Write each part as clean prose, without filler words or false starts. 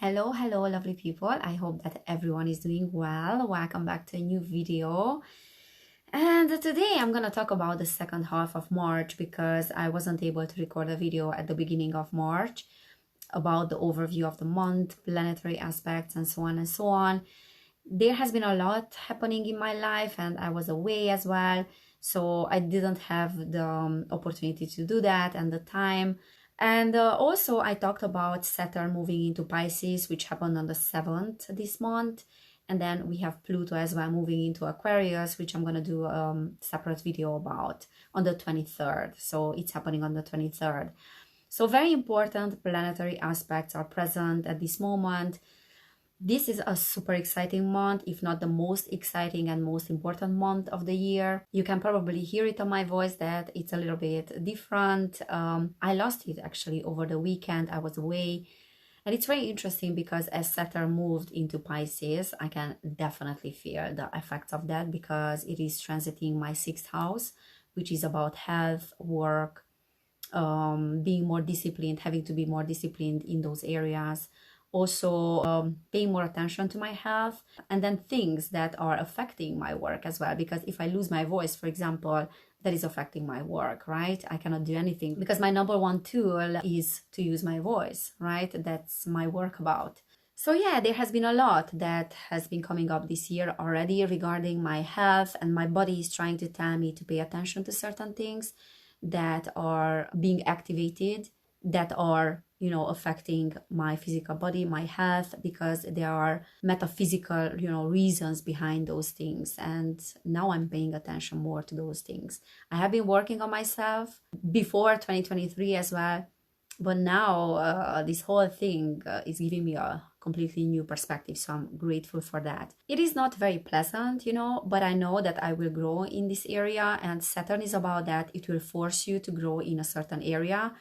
Hello, lovely people. I hope that everyone is doing well. Welcome back to a new video. And today I'm gonna talk about the second half of March because I wasn't able to record a video at the beginning of March about the overview of the month, planetary aspects, and so on and so on. There has been a lot happening in my life, and I was away as well, so I didn't have the opportunity to do that and the time. And also, I talked about Saturn moving into Pisces, which happened on the 7th this month. And then we have Pluto as well moving into Aquarius, which I'm going to do a separate video about on the 23rd. So it's happening on the 23rd. So very important planetary aspects are present at this moment. This is a super exciting month, if not the most exciting and most important month of the year. You can probably hear it on my voice that it's a little bit different. I lost it actually over the weekend. I was away. And it's very interesting because as Saturn moved into Pisces, I can definitely feel the effects of that because it is transiting my 6th house, which is about health, work, being more disciplined, having to be more disciplined in those areas. Also paying more attention to my health, and then things that are affecting my work as well, because if I lose my voice, for example, that is affecting my work, right? I cannot do anything because my number one tool is to use my voice, right? That's my work about. So yeah, there has been a lot that has been coming up this year already regarding my health, and my body is trying to tell me to pay attention to certain things that are being activated, that are affecting my physical body, my health, because there are metaphysical reasons behind those things. And now I'm paying attention more to those things. I have been working on myself before 2023 as well, but now this whole thing is giving me a completely new perspective, so I'm grateful for that. It is not very pleasant, but I know that I will grow in this area, and Saturn is about that. It will force you to grow in a certain area.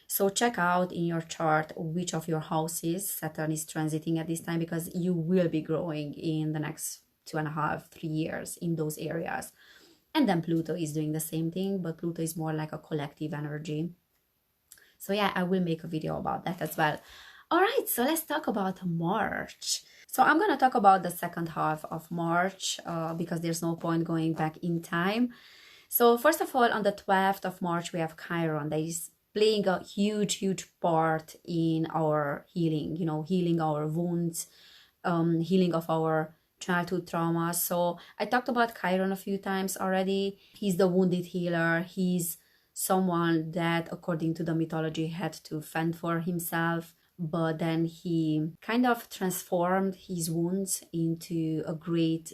So check out in your chart which of your houses Saturn is transiting at this time, because you will be growing in the next 2.5, 3 years in those areas. And then Pluto is doing the same thing, but Pluto is more like a collective energy. So yeah, I will make a video about that as well. All right, so let's talk about March. So I'm going to talk about the second half of March because there's no point going back in time. So first of all, on the 12th of March, we have Chiron. That is playing a huge part in our healing, healing our wounds, healing of our childhood traumas. So I talked about Chiron a few times already. He's the wounded healer. He's someone that, according to the mythology, had to fend for himself, but then he kind of transformed his wounds into a great,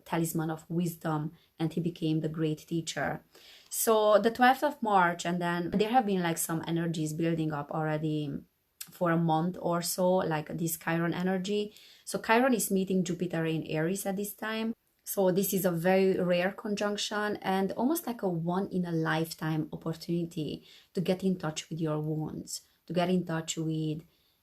talisman of wisdom, and he became the great teacher. So the 12th of March, and then there have been like some energies building up already for a month or so, like this Chiron energy. So Chiron is meeting Jupiter in Aries at this time. So this is a very rare conjunction and almost like a one-in-a-lifetime opportunity to get in touch with your wounds, to get in touch with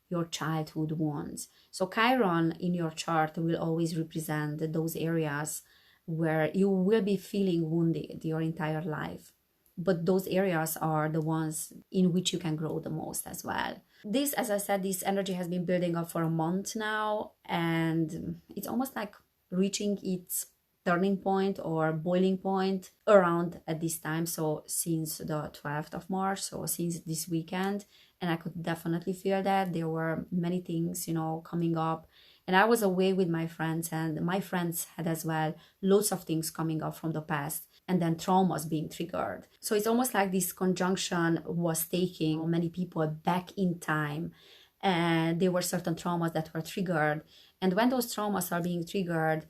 your childhood wounds. So Chiron in your chart will always represent those areas where you will be feeling wounded your entire life. But those areas are the ones in which you can grow the most as well. This, as I said, this energy has been building up for a month now, and it's almost like reaching its turning point or boiling point around at this time. So since the 12th of March, so since this weekend, and I could definitely feel that there were many things, coming up. And I was away with my friends, and my friends had as well loads of things coming up from the past, and then traumas being triggered. So it's almost like this conjunction was taking many people back in time, and there were certain traumas that were triggered. And when those traumas are being triggered,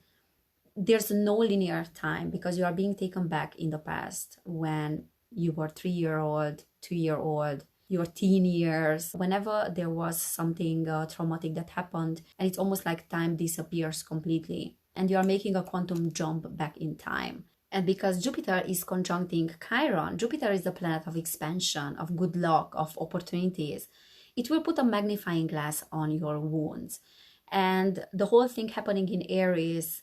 there's no linear time, because you are being taken back in the past when you were 3-year-old, 2-year-old, your teen years, whenever there was something traumatic that happened, and it's almost like time disappears completely and you are making a quantum jump back in time. And because Jupiter is conjuncting Chiron, Jupiter is the planet of expansion, of good luck, of opportunities. It will put a magnifying glass on your wounds. And the whole thing happening in Aries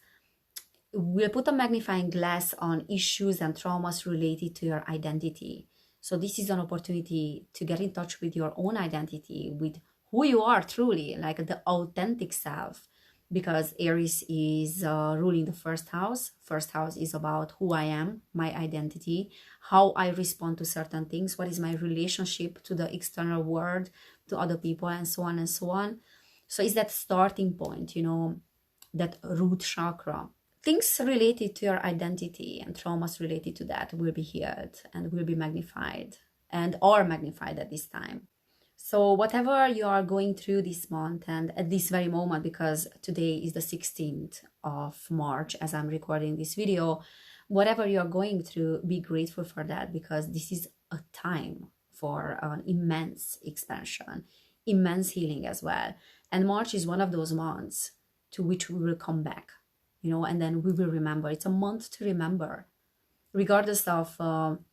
will put a magnifying glass on issues and traumas related to your identity. So this is an opportunity to get in touch with your own identity, with who you are truly, like the authentic self, because Aries is ruling the first house. First house is about who I am, my identity, how I respond to certain things, what is my relationship to the external world, to other people, and so on and so on. So it's that starting point, that root chakra. Things related to your identity and traumas related to that will be healed and will be magnified and are magnified at this time. So whatever you are going through this month and at this very moment, because today is the 16th of March as I'm recording this video, whatever you're going through, be grateful for that, because this is a time for an immense expansion, immense healing as well. And March is one of those months to which we will come back, and then we will remember. It's a month to remember, regardless of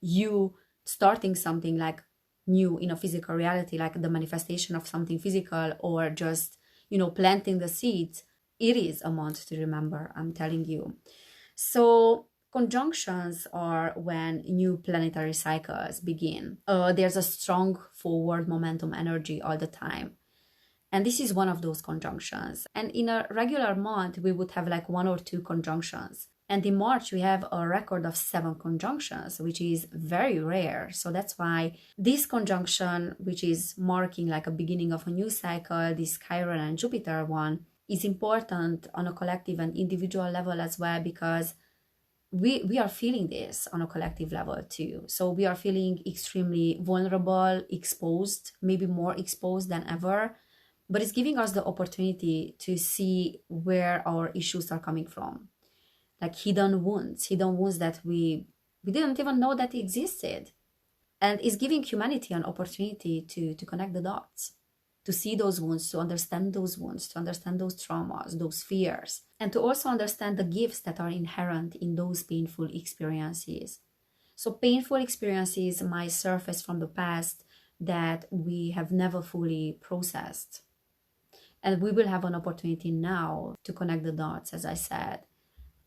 you starting something like new in a physical reality, like the manifestation of something physical, or just, planting the seeds. It is a month to remember, I'm telling you. So conjunctions are when new planetary cycles begin. There's a strong forward momentum energy all the time. And this is one of those conjunctions. And in a regular month, we would have like 1 or 2 conjunctions. And in March, we have a record of 7 conjunctions, which is very rare. So that's why this conjunction, which is marking like a beginning of a new cycle, this Chiron and Jupiter one, is important on a collective and individual level as well, because we are feeling this on a collective level too. So we are feeling extremely vulnerable, exposed, maybe more exposed than ever. But it's giving us the opportunity to see where our issues are coming from. Like hidden wounds that we didn't even know that existed. And it's giving humanity an opportunity to connect the dots, to see those wounds, to understand those wounds, to understand those traumas, those fears, and to also understand the gifts that are inherent in those painful experiences. So painful experiences might surface from the past that we have never fully processed. And we will have an opportunity now to connect the dots, as I said,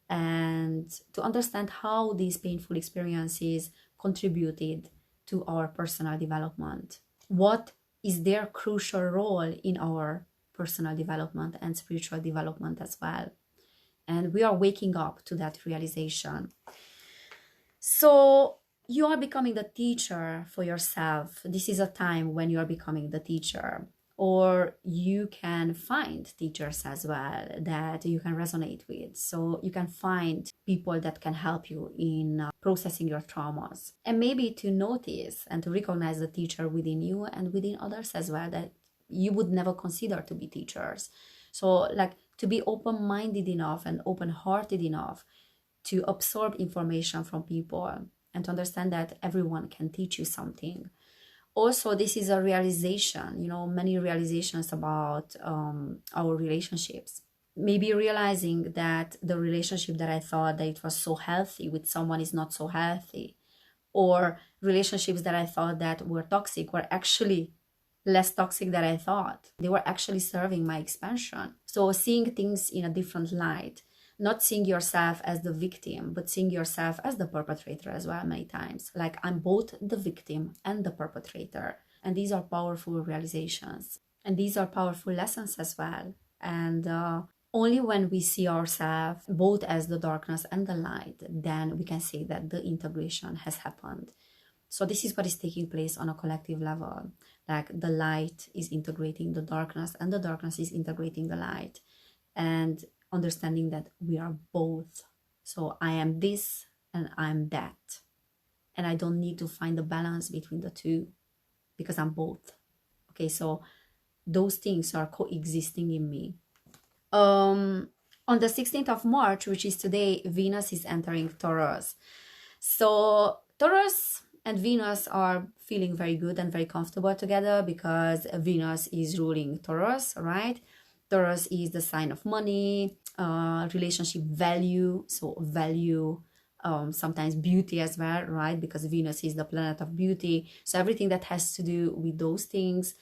and to understand how these painful experiences contributed to our personal development. What is their crucial role in our personal development and spiritual development as well? And we are waking up to that realization. So you are becoming the teacher for yourself. This is a time when you are becoming the teacher. Or you can find teachers as well that you can resonate with. So you can find people that can help you in processing your traumas. And maybe to notice and to recognize the teacher within you and within others as well that you would never consider to be teachers. So like to be open-minded enough and open-hearted enough to absorb information from people and to understand that everyone can teach you something. Also, this is a realization, many realizations about our relationships. Maybe realizing that the relationship that I thought that it was so healthy with someone is not so healthy. Or relationships that I thought that were toxic were actually less toxic than I thought. They were actually serving my expansion. So seeing things in a different light. Not seeing yourself as the victim, but seeing yourself as the perpetrator as well many times. Like I'm both the victim and the perpetrator. And these are powerful realizations. And these are powerful lessons as well. And only when we see ourselves both as the darkness and the light, then we can say that the integration has happened. So this is what is taking place on a collective level. Like the light is integrating the darkness and the darkness is integrating the light. And understanding that we are both. So I am this and I'm that. And I don't need to find the balance between the two because I'm both. Okay, so those things are coexisting in me. On the 16th of March, which is today, Venus is entering Taurus. So Taurus and Venus are feeling very good and very comfortable together because Venus is ruling Taurus, right? Taurus is the sign of money, relationship value, so value, sometimes beauty as well, right? Because Venus is the planet of beauty. So everything that has to do with those things.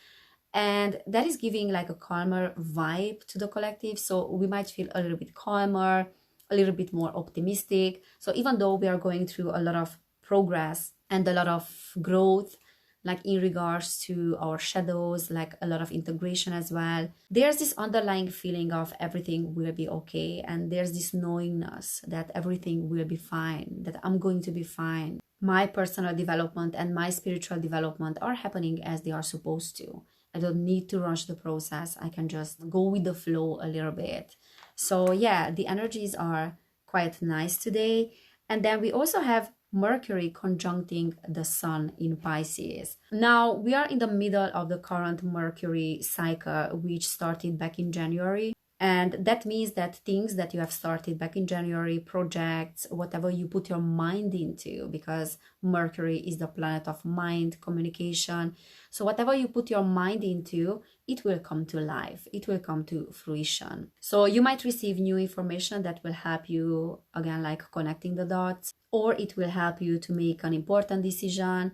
And that is giving like a calmer vibe to the collective. So we might feel a little bit calmer, a little bit more optimistic. So even though we are going through a lot of progress and a lot of growth, like in regards to our shadows, like a lot of integration as well. There's this underlying feeling of everything will be okay, and there's this knowingness that everything will be fine, that I'm going to be fine. My personal development and my spiritual development are happening as they are supposed to. I don't need to rush the process. I can just go with the flow a little bit. So yeah, the energies are quite nice today. And then we also have Mercury conjuncting the Sun in Pisces. Now we are in the middle of the current Mercury cycle, which started back in January. And that means that things that you have started back in January, projects, whatever you put your mind into, because Mercury is the planet of mind, communication. So whatever you put your mind into, it will come to life. It will come to fruition. So you might receive new information that will help you, again, like connecting the dots, or it will help you to make an important decision.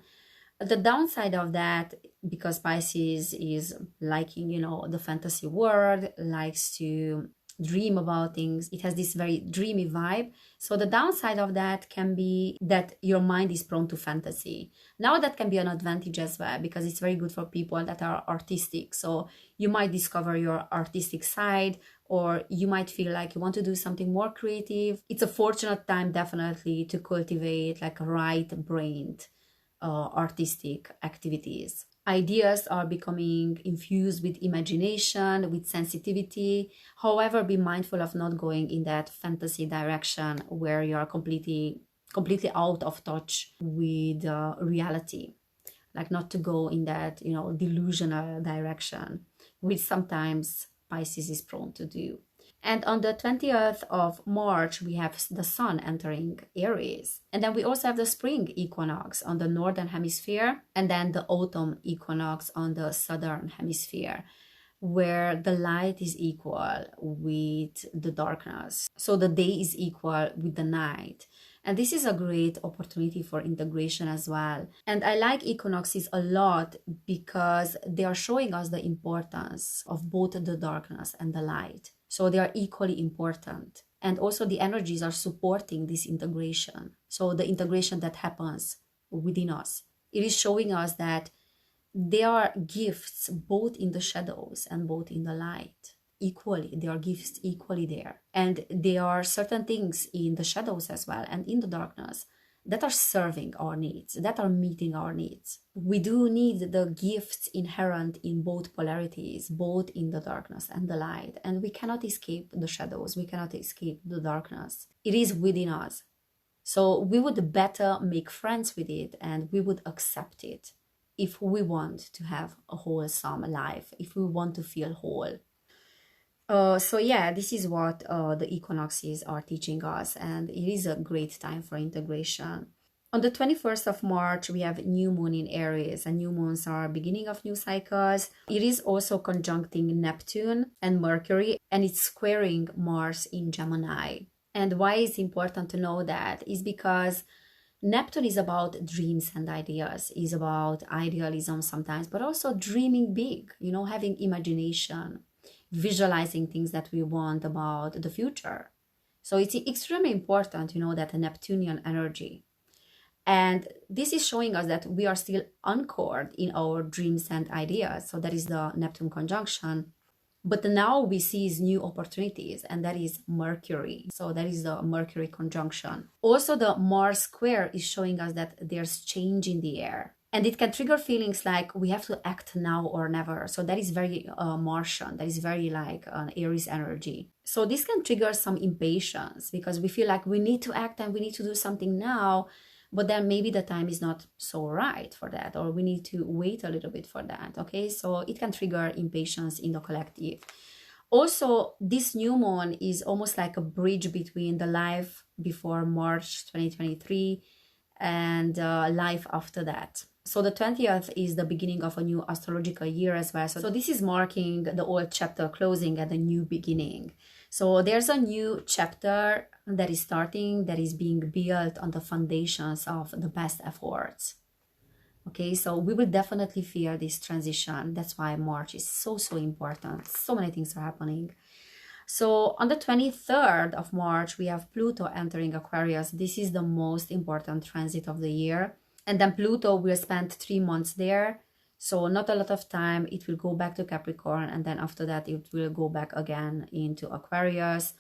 The downside of that, because Pisces is liking, the fantasy world, likes to dream about things. It has this very dreamy vibe. So the downside of that can be that your mind is prone to fantasy. Now that can be an advantage as well, because it's very good for people that are artistic. So you might discover your artistic side, or you might feel like you want to do something more creative. It's a fortunate time definitely to cultivate like right-brained artistic activities. Ideas are becoming infused with imagination, with sensitivity. However, be mindful of not going in that fantasy direction where you are completely out of touch with reality. Like not to go in that, delusional direction, which sometimes Pisces is prone to do. And on the 20th of March, we have the Sun entering Aries. And then we also have the spring equinox on the northern hemisphere, and then the autumn equinox on the southern hemisphere, where the light is equal with the darkness. So the day is equal with the night. And this is a great opportunity for integration as well. And I like equinoxes a lot because they are showing us the importance of both the darkness and the light. So they are equally important. And also the energies are supporting this integration. So the integration that happens within us. It is showing us that there are gifts both in the shadows and both in the light. Equally, there are gifts equally there. And there are certain things in the shadows as well and in the darkness that are serving our needs, that are meeting our needs. We do need the gifts inherent in both polarities, both in the darkness and the light. And we cannot escape the shadows. We cannot escape the darkness. It is within us. So we would better make friends with it, and we would accept it if we want to have a wholesome life, if we want to feel whole. So yeah, this is what the equinoxes are teaching us, and it is a great time for integration. On the 21st of March, we have new moon in Aries, and new moons are beginning of new cycles. It is also conjuncting Neptune and Mercury, and it's squaring Mars in Gemini. And why it's important to know that is because Neptune is about dreams and ideas, is about idealism sometimes, but also dreaming big, having imagination, visualizing things that we want about the future. So it's extremely important, that Neptunian energy. And this is showing us that we are still anchored in our dreams and ideas. So that is the Neptune conjunction. But now we see new opportunities, and that is Mercury. So that is the Mercury conjunction. Also, the Mars square is showing us that there's change in the air. And it can trigger feelings like we have to act now or never. So that is very Martian. That is very like an Aries energy. So this can trigger some impatience because we feel like we need to act and we need to do something now. But then maybe the time is not so right for that, or we need to wait a little bit for that, okay? So it can trigger impatience in the collective. Also, this new moon is almost like a bridge between the life before March 2023 and life after that. So the 20th is the beginning of a new astrological year as well. So this is marking the old chapter closing and the new beginning. So there's a new chapter that is starting, that is being built on the foundations of the best efforts. Okay, so we will definitely feel this transition. That's why March is so important. So many things are happening. So on the 23rd of March, we have Pluto entering Aquarius. This is the most important transit of the year. And then Pluto will spend 3 months there. So not a lot of time. It will go back to Capricorn, and then after that it will go back again into Aquarius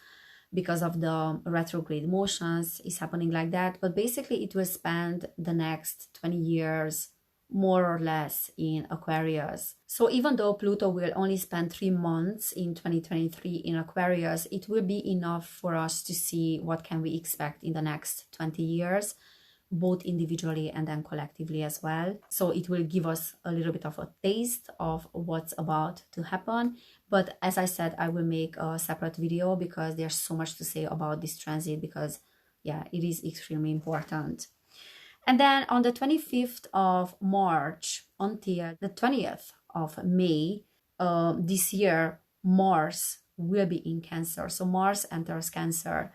because of the retrograde motions is happening like that. But basically it will spend the next 20 years more or less in Aquarius. So even though Pluto will only spend 3 months in 2023 in Aquarius, it will be enough for us to see what can we expect in the next 20 years, both individually and then collectively as well. So it will give us a little bit of a taste of what's about to happen. But as I said, I will make a separate video because there's so much to say about this transit, because yeah, it is extremely important. And then on the 25th of March until the 20th of May this year, Mars will be in Cancer. So Mars enters Cancer.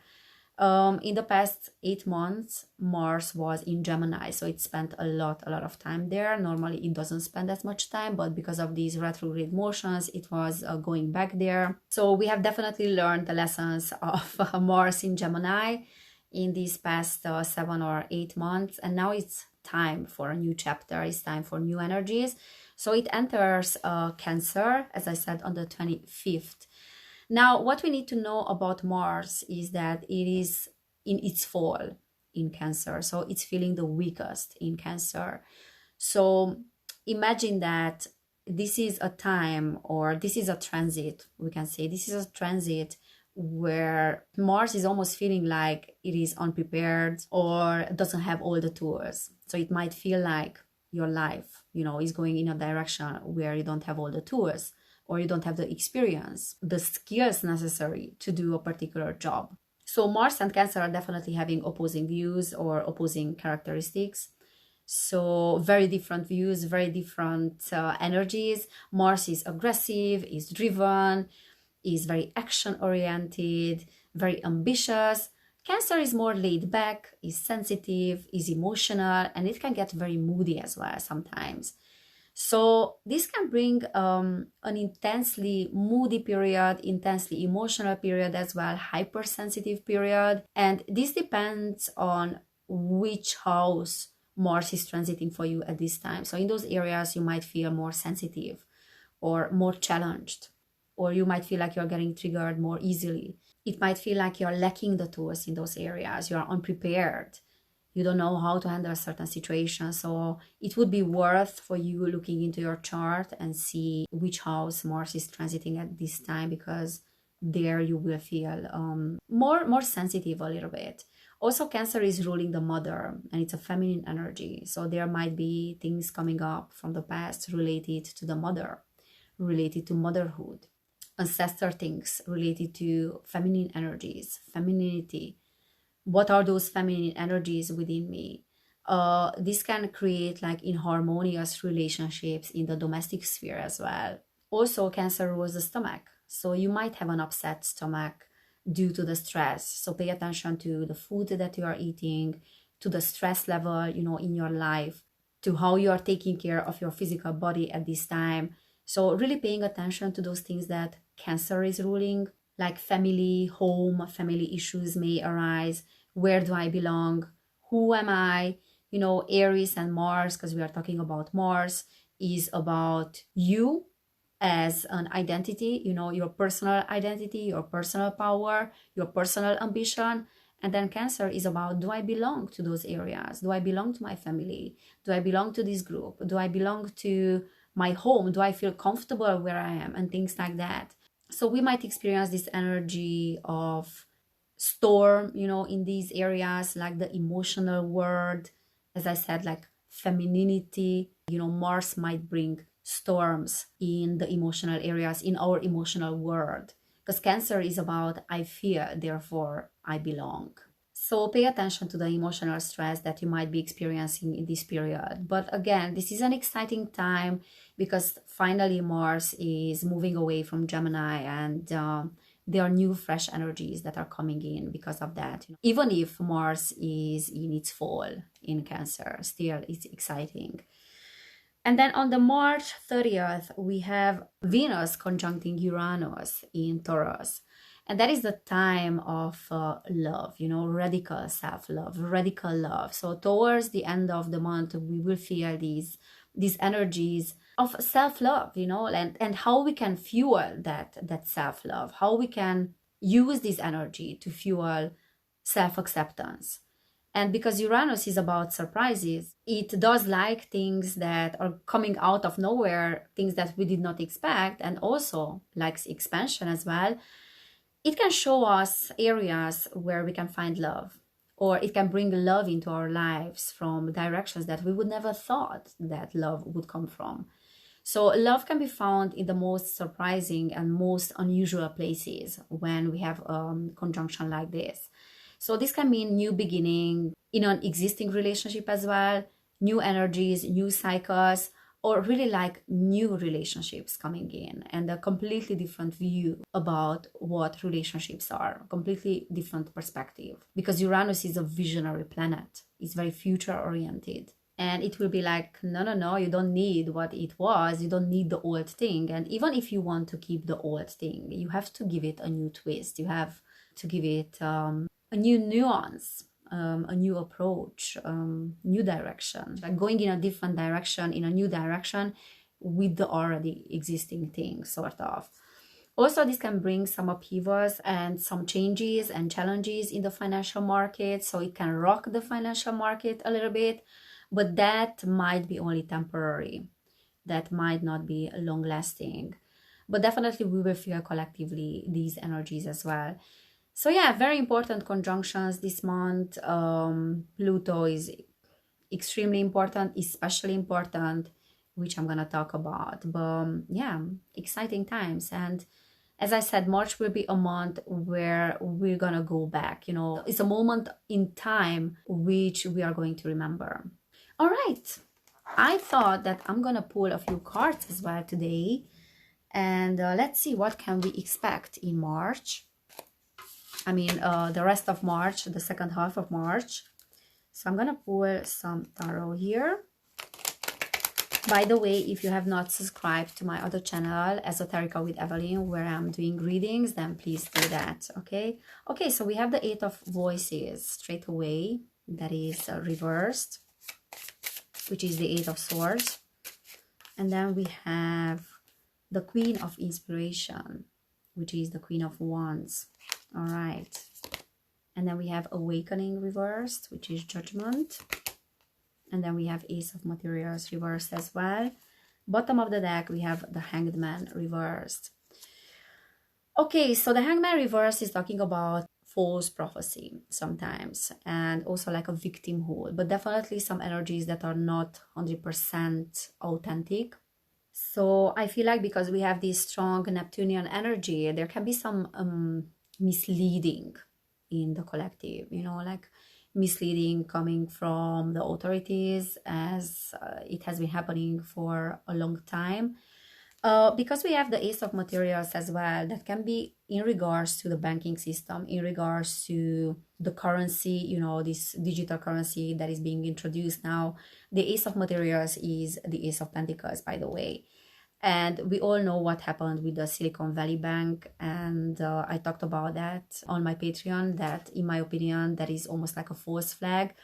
In the past 8 months, Mars was in Gemini, so it spent a lot of time there. Normally it doesn't spend as much time, but because of these retrograde motions, it was going back there. So we have definitely learned the lessons of Mars in Gemini in these past 7 or 8 months, and now it's time for a new chapter. It's time for new energies. So it enters Cancer, as I said, on the 25th. Now, what we need to know about Mars is that it is in its fall in Cancer. So it's feeling the weakest in Cancer. So imagine that this is a time, or this is a transit, we can say this is a transit where Mars is almost feeling like it is unprepared or doesn't have all the tools. So it might feel like your life, is going in a direction where you don't have all the tools, or you don't have the experience, the skills necessary to do a particular job. So Mars and Cancer are definitely having opposing views or opposing characteristics. So very different views, very different energies. Mars is aggressive, is driven, is very action-oriented, very ambitious. Cancer is more laid back, is sensitive, is emotional, and it can get very moody as well sometimes. So this can bring an intensely moody period, intensely emotional period as well, hypersensitive period. And this depends on which house Mars is transiting for you at this time. So in those areas, you might feel more sensitive or more challenged, or you might feel like you're getting triggered more easily. It might feel like you're lacking the tools in those areas. You're unprepared. You don't know how to handle certain situations. So it would be worth for you looking into your chart and see which house Mars is transiting at this time, because there you will feel more sensitive a little bit. Also, Cancer is ruling the mother, and it's a feminine energy. So there might be things coming up from the past related to the mother, related to motherhood, ancestor things related to feminine energies, femininity. What are those feminine energies within me? This can create like inharmonious relationships in the domestic sphere as well. Also, Cancer rules the stomach. So you might have an upset stomach due to the stress. So pay attention to the food that you are eating, to the stress level, in your life, to how you are taking care of your physical body at this time. So really paying attention to those things that Cancer is ruling, like family, home, family issues may arise. Where do I belong? Who am I? Aries and Mars, because we are talking about Mars, is about you as an identity, your personal identity, your personal power, your personal ambition. And then Cancer is about, do I belong to those areas? Do I belong to my family? Do I belong to this group? Do I belong to my home? Do I feel comfortable where I am? And things like that. So we might experience this energy of storm, in these areas, like the emotional world. As I said, like femininity, Mars might bring storms in the emotional areas, in our emotional world. Because Cancer is about, I feel, therefore I belong. So pay attention to the emotional stress that you might be experiencing in this period. But again, this is an exciting time because finally Mars is moving away from Gemini, and there are new fresh energies that are coming in because of that. Even if Mars is in its fall in Cancer, still it's exciting. And then on the March 30th, we have Venus conjuncting Uranus in Taurus. And that is the time of love, you know, radical self-love, radical love. So towards the end of the month, we will feel these energies of self-love, you know, and how we can fuel that self-love, how we can use this energy to fuel self-acceptance. And because Uranus is about surprises, it does like things that are coming out of nowhere, things that we did not expect, and also likes expansion as well. It can show us areas where we can find love, or it can bring love into our lives from directions that we would never thought that love would come from. So love can be found in the most surprising and most unusual places when we have conjunction like this. So this can mean new beginning in an existing relationship as well, new energies, new cycles, or really like new relationships coming in and a completely different view about what relationships are, a completely different perspective. Because Uranus is a visionary planet, it's very future oriented. And it will be like, no, no, no, you don't need what it was. You don't need the old thing. And even if you want to keep the old thing, you have to give it a new twist. You have to give it a new nuance, a new approach, new direction, like going in a different direction, in a new direction with the already existing thing, sort of. Also, this can bring some upheavals and some changes and challenges in the financial market. So it can rock the financial market a little bit, but that might be only temporary. That might not be long lasting. But definitely we will feel collectively these energies as well. So yeah, very important conjunctions this month. Pluto is extremely important, especially important, which I'm gonna talk about. But yeah, exciting times. And as I said, March will be a month where we're gonna go back. You know, it's a moment in time which we are going to remember. All right, I thought that I'm gonna pull a few cards as well today, and let's see what can we expect in March. I mean, the rest of March, the second half of March. So I'm gonna pull some tarot here. By the way, if you have not subscribed to my other channel, Esoterica with Evelin, where I'm doing readings, then please do that, okay? Okay, so we have the Eight of Voices straight away. That is reversed, which is the Eight of Swords. And then we have the Queen of Inspiration, which is the Queen of Wands. All right. And then we have Awakening reversed, which is Judgment. And then we have Ace of Materials reversed as well. Bottom of the deck, we have the Hanged Man reversed. Okay, so the Hanged Man reversed is talking about false prophecy sometimes, and also like a victimhood, but definitely some energies that are not 100% authentic. So I feel like because we have this strong Neptunian energy, there can be some misleading in the collective, you know, like misleading coming from the authorities, as it has been happening for a long time. Because we have the Ace of Materials as well, that can be in regards to the banking system, in regards to the currency, you know, this digital currency that is being introduced now. The Ace of Materials is the Ace of Pentacles, by the way. And we all know what happened with the Silicon Valley Bank. And I talked about that on my Patreon, that in my opinion, that is almost like a false flag.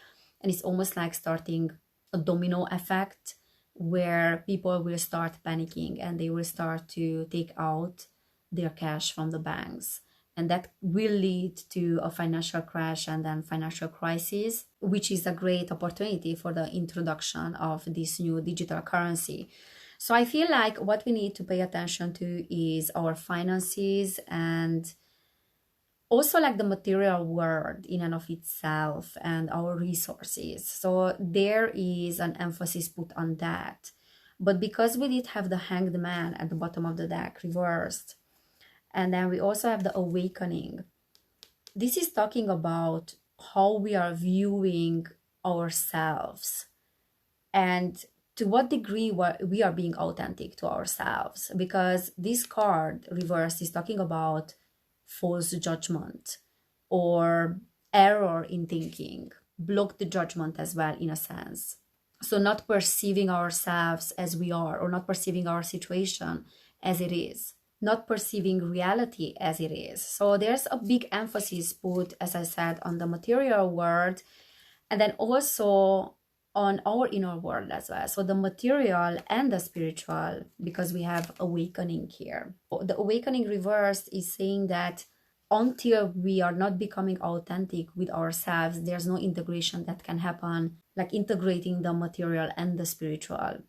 And it's almost like starting a domino effect where people will start panicking and they will start to take out their cash from the banks. And that will lead to a financial crash and then financial crisis, which is a great opportunity for the introduction of this new digital currency. So I feel like what we need to pay attention to is our finances and also like the material world in and of itself and our resources. So there is an emphasis put on that. But because we did have the Hanged Man at the bottom of the deck reversed, and then we also have the Awakening, this is talking about how we are viewing ourselves and to what degree we are being authentic to ourselves. Because this card reversed is talking about false judgment or error in thinking, blocked judgment as well, in a sense. So not perceiving ourselves as we are, or not perceiving our situation as it is. not perceiving reality as it is. So there's a big emphasis put, as I said, on the material world, and then also on our inner world as well. So the material and the spiritual, because we have awakening here. The awakening reverse is saying that until we are not becoming authentic with ourselves, there's no integration that can happen, like integrating the material and the spiritual.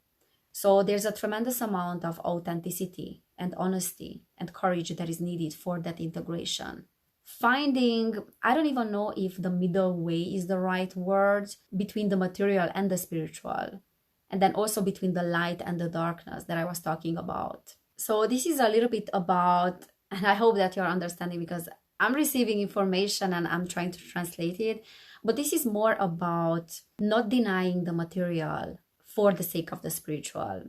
So there's a tremendous amount of authenticity and honesty and courage that is needed for that integration. Finding, I don't even know if the middle way is the right word, between the material and the spiritual, and then also between the light and the darkness that I was talking about. So this is a little bit about, and I hope that you're understanding, because I'm receiving information and I'm trying to translate it, but this is more about not denying the material for the sake of the spiritual.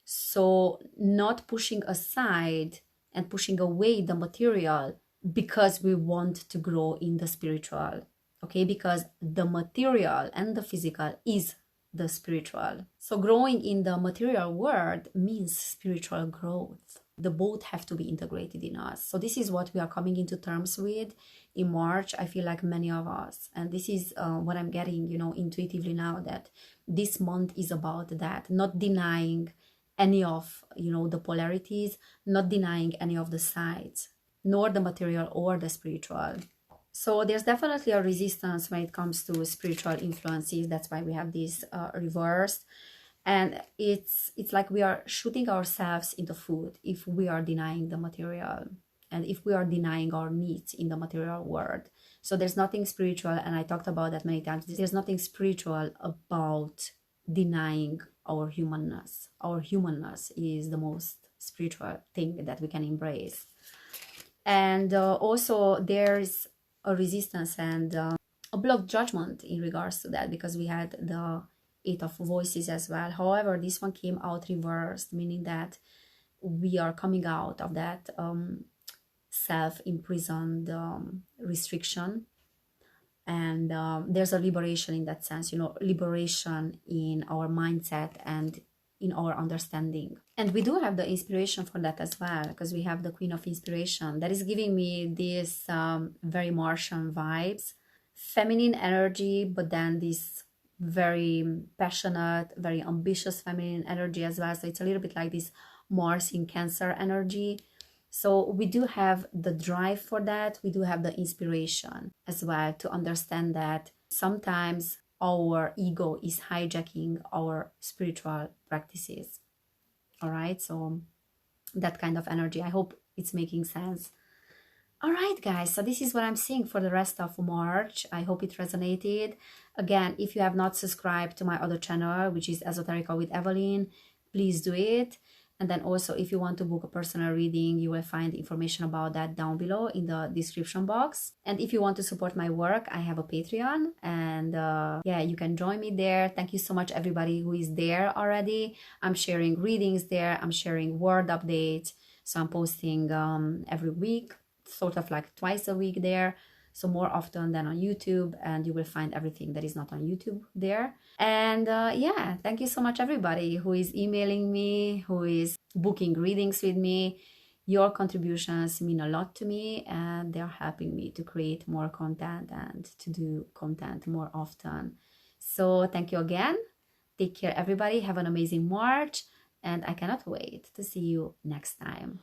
So not pushing aside and pushing away the material because we want to grow in the spiritual, okay? Because the material and the physical is the spiritual. So growing in the material world means spiritual growth. The both have to be integrated in us. So this is what we are coming into terms with in March. I feel like many of us, and this is what I'm getting, intuitively now, that this month is about that, not denying any of, the polarities, not denying any of the sides, nor the material or the spiritual. So there's definitely a resistance when it comes to spiritual influences. That's why we have this reversed. And it's like we are shooting ourselves in the foot if we are denying the material and if we are denying our needs in the material world. So there's nothing spiritual, and I talked about that many times. There's nothing spiritual about denying our humanness. Our humanness is the most spiritual thing that we can embrace. And also there's a resistance and a blocked judgment in regards to that, because we had the Eight of Voices as well. However, this one came out reversed, meaning that we are coming out of that self-imprisoned restriction, and there's a liberation in that sense, liberation in our mindset and in our understanding. And we do have the inspiration for that as well, because we have the Queen of Inspiration that is giving me this very Martian vibes, feminine energy, but then this very passionate, very ambitious feminine energy as well. So it's a little bit like this Mars in Cancer energy. So we do have the drive for that. We do have the inspiration as well to understand that sometimes our ego is hijacking our spiritual practices. All right, so that kind of energy. I hope it's making sense. All right, guys, so this is what I'm seeing for the rest of March. I hope it resonated. Again, if you have not subscribed to my other channel, which is Esoterica with Evelin, please do it. And then also, if you want to book a personal reading, you will find information about that down below in the description box. And if you want to support my work, I have a Patreon, and yeah, you can join me there. Thank you so much, everybody who is there already. I'm sharing readings there. I'm sharing word updates. So I'm posting every week, sort of like twice a week there. So more often than on YouTube, and you will find everything that is not on YouTube there. And yeah, thank you so much, everybody who is emailing me, who is booking readings with me. Your contributions mean a lot to me, and they're helping me to create more content and to do content more often. So thank you again. Take care, everybody. Have an amazing March, and I cannot wait to see you next time.